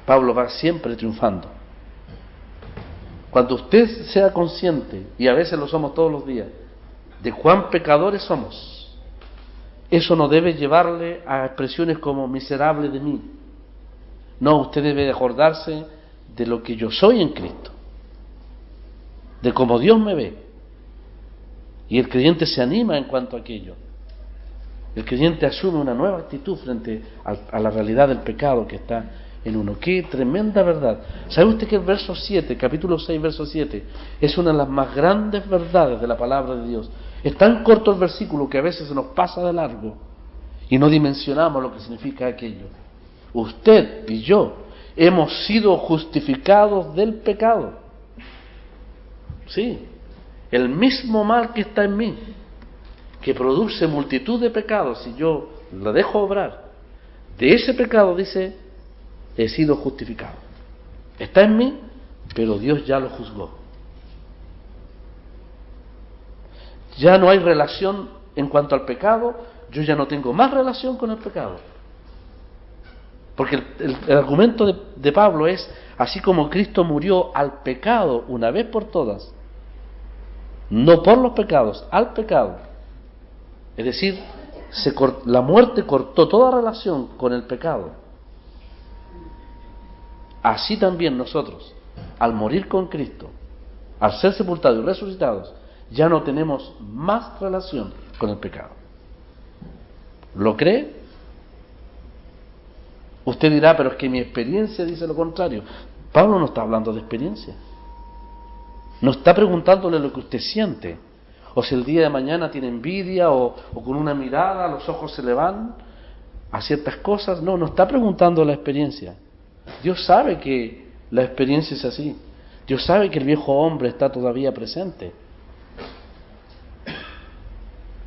Pablo va siempre triunfando. Cuando usted sea consciente, y a veces lo somos todos los días, de cuán pecadores somos, eso no debe llevarle a expresiones como miserable de mí. No, usted debe acordarse de lo que yo soy en Cristo, de cómo Dios me ve. Y el creyente se anima en cuanto a aquello. El creyente asume una nueva actitud frente a la realidad del pecado que está en uno. ¡Qué tremenda verdad! ¿Sabe usted que el verso 7, capítulo 6, verso 7, es una de las más grandes verdades de la palabra de Dios? Es tan corto el versículo que a veces se nos pasa de largo y no dimensionamos lo que significa aquello. Usted y yo hemos sido justificados del pecado. Sí, el mismo mal que está en mí, que produce multitud de pecados, si yo lo dejo obrar, de ese pecado, dice, he sido justificado. Está en mí, pero Dios ya lo juzgó. Ya no hay relación en cuanto al pecado, yo ya no tengo más relación con el pecado. Porque el argumento de Pablo es, así como Cristo murió al pecado una vez por todas, no por los pecados, al pecado. Es decir, la muerte cortó toda relación con el pecado. Así también nosotros, al morir con Cristo, al ser sepultados y resucitados, ya no tenemos más relación con el pecado. ¿Lo cree? Usted dirá, pero es que mi experiencia dice lo contrario. Pablo no está hablando de experiencia. No está preguntándole lo que usted siente, o si el día de mañana tiene envidia, o con una mirada los ojos se le van a ciertas cosas. No está preguntando la experiencia. Dios sabe que la experiencia es así. Dios sabe que el viejo hombre está todavía presente.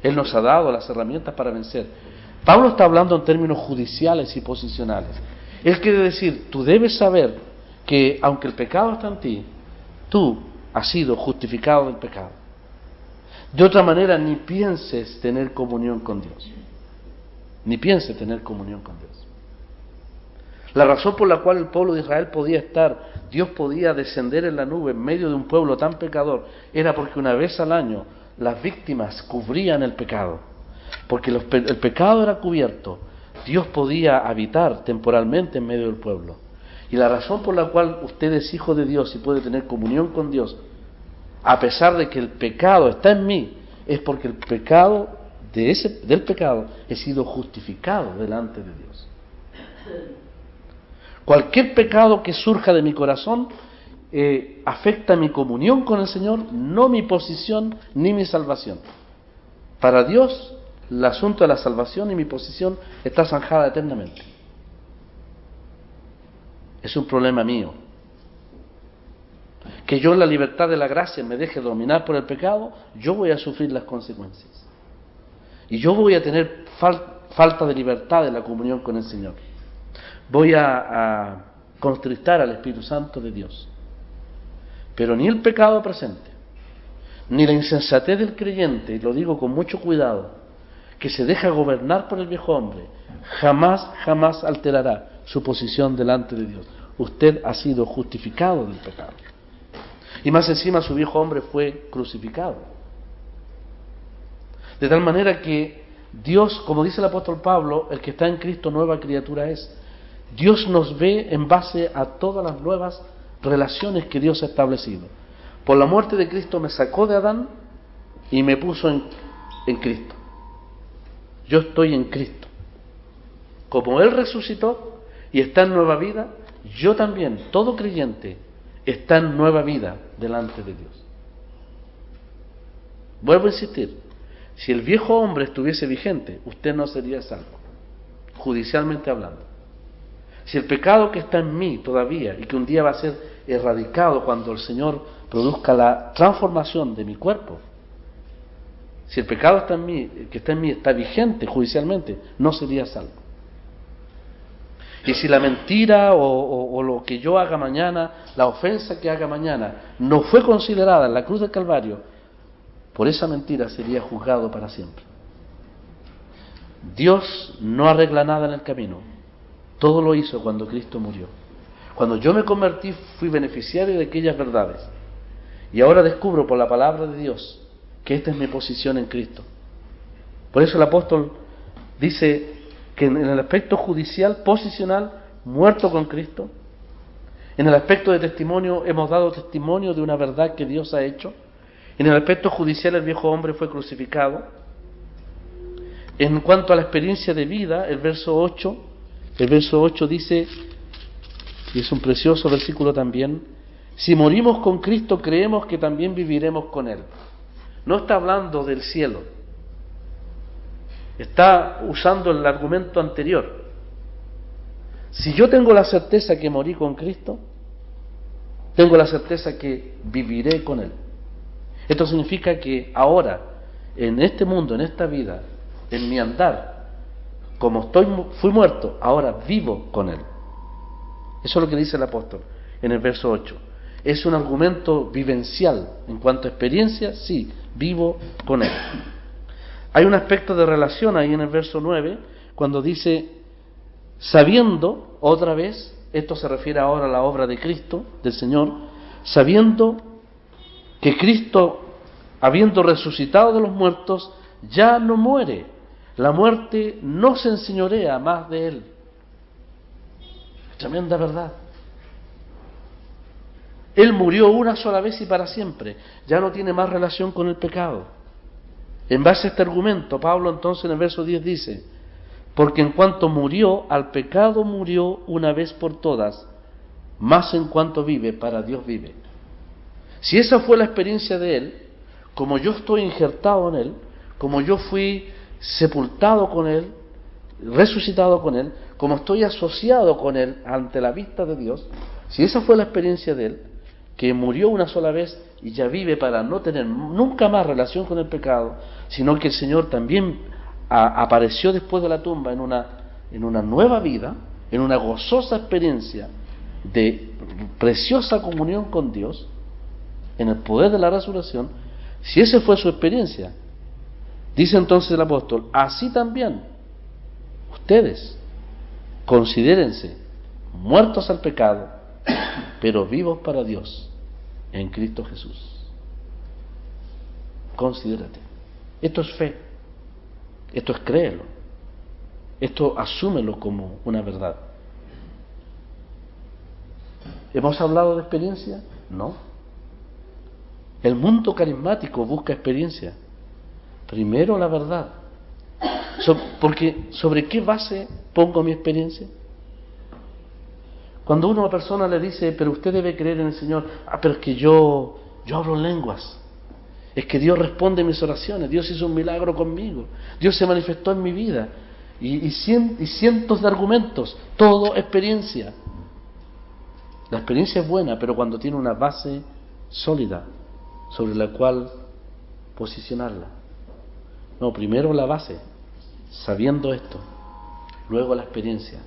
Él nos ha dado las herramientas para vencer. Pablo está hablando en términos judiciales y posicionales. Él quiere decir, tú debes saber que aunque el pecado está en ti, tú has sido justificado del pecado. De otra manera, ni pienses tener comunión con Dios. Ni pienses tener comunión con Dios. La razón por la cual el pueblo de Israel podía estar, Dios podía descender en la nube en medio de un pueblo tan pecador, era porque una vez al año las víctimas cubrían el pecado. Porque el pecado era cubierto, Dios podía habitar temporalmente en medio del pueblo. Y la razón por la cual usted es hijo de Dios y puede tener comunión con Dios, a pesar de que el pecado está en mí, es porque el pecado del pecado he sido justificado delante de Dios. Cualquier pecado que surja de mi corazón afecta mi comunión con el Señor, no mi posición ni mi salvación. Para Dios, el asunto de la salvación y mi posición está zanjada eternamente. Es un problema mío. Que yo en la libertad de la gracia me deje dominar por el pecado, yo voy a sufrir las consecuencias. Y yo voy a tener falta de libertad en la comunión con el Señor. Voy a contristar al Espíritu Santo de Dios. Pero ni el pecado presente, ni la insensatez del creyente, y lo digo con mucho cuidado, que se deja gobernar por el viejo hombre, jamás alterará su posición delante de Dios. Usted ha sido justificado del pecado. Y más encima su viejo hombre fue crucificado. De tal manera que Dios, como dice el apóstol Pablo, el que está en Cristo nueva criatura es. Dios nos ve en base a todas las nuevas relaciones que Dios ha establecido. Por la muerte de Cristo me sacó de Adán y me puso en Cristo. Yo estoy en Cristo. Como Él resucitó y está en nueva vida, yo también, todo creyente, está en nueva vida delante de Dios. Vuelvo a insistir, si el viejo hombre estuviese vigente, usted no sería salvo, judicialmente hablando. Si el pecado que está en mí todavía y que un día va a ser erradicado cuando el Señor produzca la transformación de mi cuerpo, si el pecado está en mí, que está en mí está vigente judicialmente, no sería salvo. Y si la mentira o lo que yo haga mañana, la ofensa que haga mañana, no fue considerada en la cruz del Calvario, por esa mentira sería juzgado para siempre. Dios no arregla nada en el camino. Todo lo hizo cuando Cristo murió. Cuando yo me convertí, fui beneficiario de aquellas verdades. Y ahora descubro por la palabra de Dios que esta es mi posición en Cristo. Por eso el apóstol dice que en el aspecto judicial, posicional, muerto con Cristo. En el aspecto de testimonio, hemos dado testimonio de una verdad que Dios ha hecho. En el aspecto judicial, el viejo hombre fue crucificado. En cuanto a la experiencia de vida, el verso 8 dice, y es un precioso versículo también, si morimos con Cristo, creemos que también viviremos con Él. No está hablando del cielo, está usando el argumento anterior. Si yo tengo la certeza que morí con Cristo, tengo la certeza que viviré con Él. Esto significa que ahora, en este mundo, en esta vida, en mi andar, como fui muerto, ahora vivo con Él. Eso es lo que dice el apóstol en el verso 8. Es un argumento vivencial. En cuanto a experiencia, sí, vivo con Él. Hay un aspecto de relación ahí en el verso 9, cuando dice, sabiendo, otra vez, esto se refiere ahora a la obra de Cristo, del Señor, sabiendo que Cristo, habiendo resucitado de los muertos, ya no muere. La muerte no se enseñorea más de Él. Tremenda verdad. Él murió una sola vez y para siempre. Ya no tiene más relación con el pecado. En base a este argumento, Pablo entonces en el verso 10 dice, porque en cuanto murió, al pecado murió una vez por todas, más en cuanto vive, para Dios vive. Si esa fue la experiencia de Él, como yo estoy injertado en Él, como yo fui sepultado con Él, resucitado con Él, como estoy asociado con Él ante la vista de Dios, si esa fue la experiencia de Él, que murió una sola vez y ya vive para no tener nunca más relación con el pecado, sino que el Señor también apareció después de la tumba en una nueva vida, en una gozosa experiencia de preciosa comunión con Dios, en el poder de la resurrección. Si esa fue su experiencia, dice entonces el apóstol, así también ustedes considérense muertos al pecado, pero vivos para Dios en Cristo Jesús. Considérate. Esto es fe. Esto es créelo. Esto asúmelo como una verdad. ¿Hemos hablado de experiencia? No. El mundo carismático busca experiencia. Primero la verdad. Porque ¿sobre qué base pongo mi experiencia? Cuando una persona le dice, pero usted debe creer en el Señor, pero es que yo hablo en lenguas, es que Dios responde mis oraciones, Dios hizo un milagro conmigo, Dios se manifestó en mi vida, y cientos de argumentos, todo experiencia. La experiencia es buena, pero cuando tiene una base sólida sobre la cual posicionarla. No, primero la base, sabiendo esto, luego la experiencia.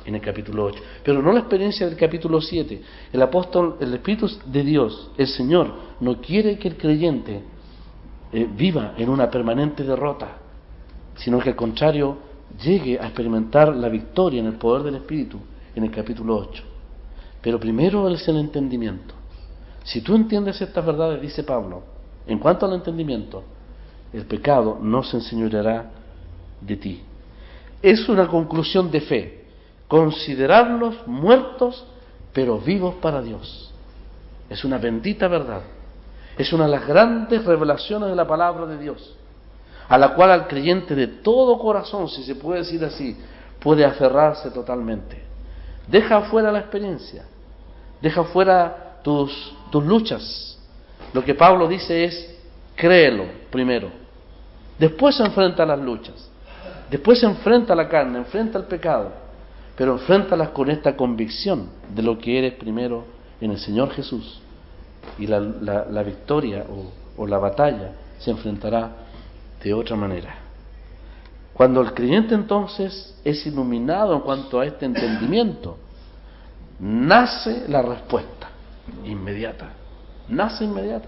En el capítulo 8, pero no la experiencia del capítulo 7. El apóstol, el Espíritu de Dios, el Señor, no quiere que el creyente viva en una permanente derrota, sino que al contrario llegue a experimentar la victoria en el poder del Espíritu en el capítulo 8. Pero primero es el entendimiento. Si tú entiendes estas verdades, dice Pablo, en cuanto al entendimiento, el pecado no se enseñoreará de ti. Es una conclusión de fe. Considerarlos muertos, pero vivos para Dios. Es una bendita verdad. Es una de las grandes revelaciones de la palabra de Dios, a la cual al creyente de todo corazón, si se puede decir así, puede aferrarse totalmente. Deja afuera la experiencia, deja afuera tus luchas. Lo que Pablo dice es, créelo primero, después se enfrenta a las luchas, después se enfrenta a la carne, enfrenta al pecado, pero enfréntalas con esta convicción de lo que eres primero en el Señor Jesús, y la victoria o la batalla se enfrentará de otra manera. Cuando el creyente entonces es iluminado en cuanto a este entendimiento, nace la respuesta inmediata, nace inmediata.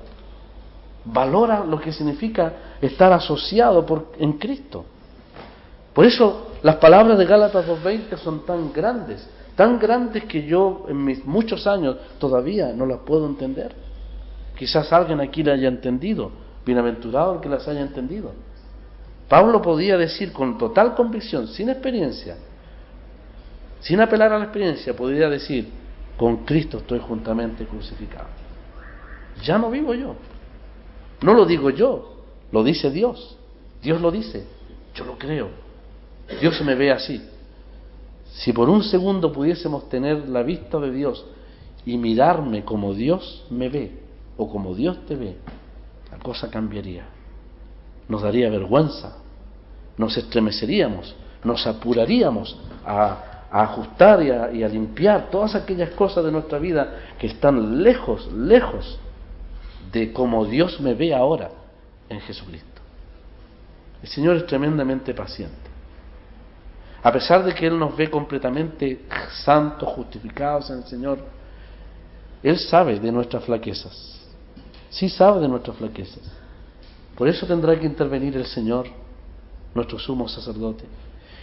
Valora lo que significa estar asociado en Cristo. Por eso las palabras de Gálatas 2:20 son tan grandes que yo en mis muchos años todavía no las puedo entender. Quizás alguien aquí la haya entendido, bienaventurado el que las haya entendido. Pablo podía decir con total convicción, sin experiencia, sin apelar a la experiencia, podría decir: con Cristo estoy juntamente crucificado. Ya no vivo yo. No lo digo yo, lo dice Dios. Dios lo dice, yo lo creo. Dios me ve así. Si por un segundo pudiésemos tener la vista de Dios y mirarme como Dios me ve, o como Dios te ve, la cosa cambiaría. Nos daría vergüenza, nos estremeceríamos, nos apuraríamos a ajustar y a limpiar todas aquellas cosas de nuestra vida que están lejos de como Dios me ve ahora en Jesucristo. El Señor es tremendamente paciente. A pesar de que Él nos ve completamente santos, justificados en el Señor, Él sabe de nuestras flaquezas. Sí sabe de nuestras flaquezas. Por eso tendrá que intervenir el Señor, nuestro sumo sacerdote.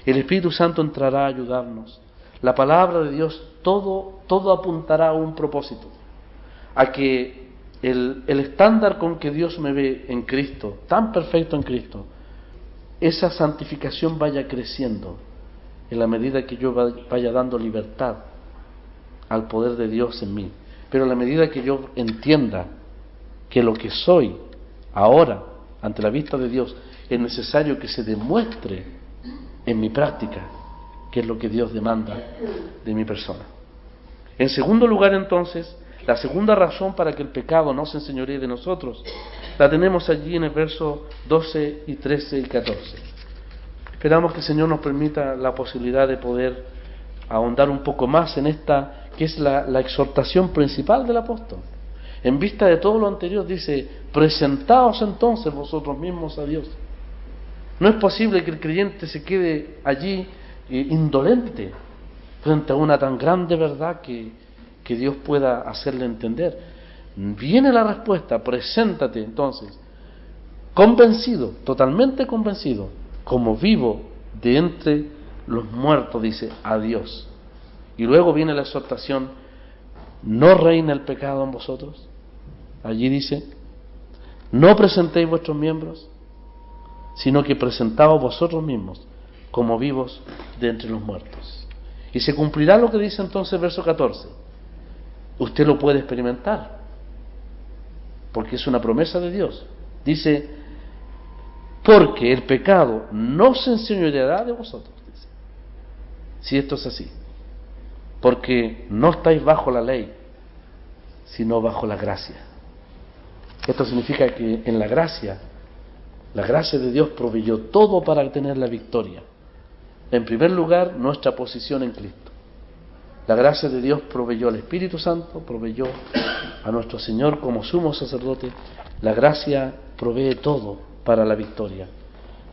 El Espíritu Santo entrará a ayudarnos. La palabra de Dios, todo apuntará a un propósito, a que el estándar con que Dios me ve en Cristo, tan perfecto en Cristo, esa santificación vaya creciendo en la medida que yo vaya dando libertad al poder de Dios en mí. Pero en la medida que yo entienda que lo que soy ahora ante la vista de Dios es necesario que se demuestre en mi práctica, que es lo que Dios demanda de mi persona. En segundo lugar, entonces, la segunda razón para que el pecado no se enseñoree de nosotros la tenemos allí en el verso 12 y 13 y 14. Esperamos que el Señor nos permita la posibilidad de poder ahondar un poco más en esta, que es la exhortación principal del apóstol. En vista de todo lo anterior dice: presentaos entonces vosotros mismos a Dios. No es posible que el creyente se quede allí indolente frente a una tan grande verdad que Dios pueda hacerle entender. Viene la respuesta: preséntate entonces convencido, totalmente convencido, como vivo de entre los muertos, dice, a Dios. Y luego viene la exhortación: no reina el pecado en vosotros. Allí dice: no presentéis vuestros miembros, sino que presentaos vosotros mismos como vivos de entre los muertos. Y se cumplirá lo que dice entonces el verso 14. Usted lo puede experimentar, porque es una promesa de Dios. Dice: porque el pecado no se enseñoreará de vosotros. Dice. Si esto es así, porque no estáis bajo la ley, sino bajo la gracia. Esto significa que en la gracia de Dios proveyó todo para tener la victoria. En primer lugar, nuestra posición en Cristo. La gracia de Dios proveyó al Espíritu Santo, proveyó a nuestro Señor como sumo sacerdote. La gracia provee todo para la victoria.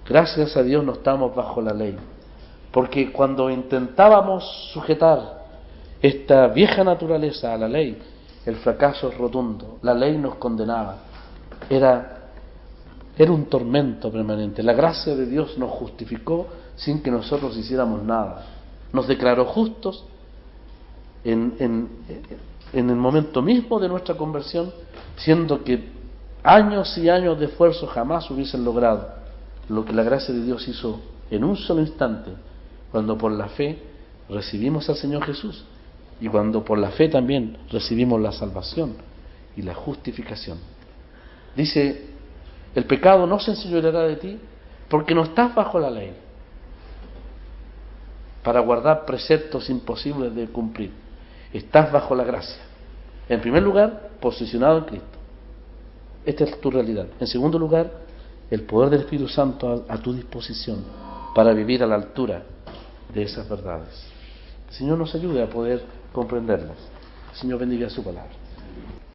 Gracias a Dios no estamos bajo la ley, porque cuando intentábamos sujetar esta vieja naturaleza a la ley, el fracaso es rotundo. La ley nos condenaba. Era un tormento permanente. La gracia de Dios nos justificó sin que nosotros hiciéramos nada. Nos declaró justos en el momento mismo de nuestra conversión, siendo que años y años de esfuerzo jamás hubiesen logrado lo que la gracia de Dios hizo en un solo instante, cuando por la fe recibimos al Señor Jesús, y cuando por la fe también recibimos la salvación y la justificación. Dice: el pecado no se enseñoreará de ti, porque no estás bajo la ley para guardar preceptos imposibles de cumplir. Estás bajo la gracia. En primer lugar, posicionado en Cristo. Esta es tu realidad. En segundo lugar, el poder del Espíritu Santo a tu disposición para vivir a la altura de esas verdades. El Señor nos ayude a poder comprenderlas. El Señor bendiga su palabra.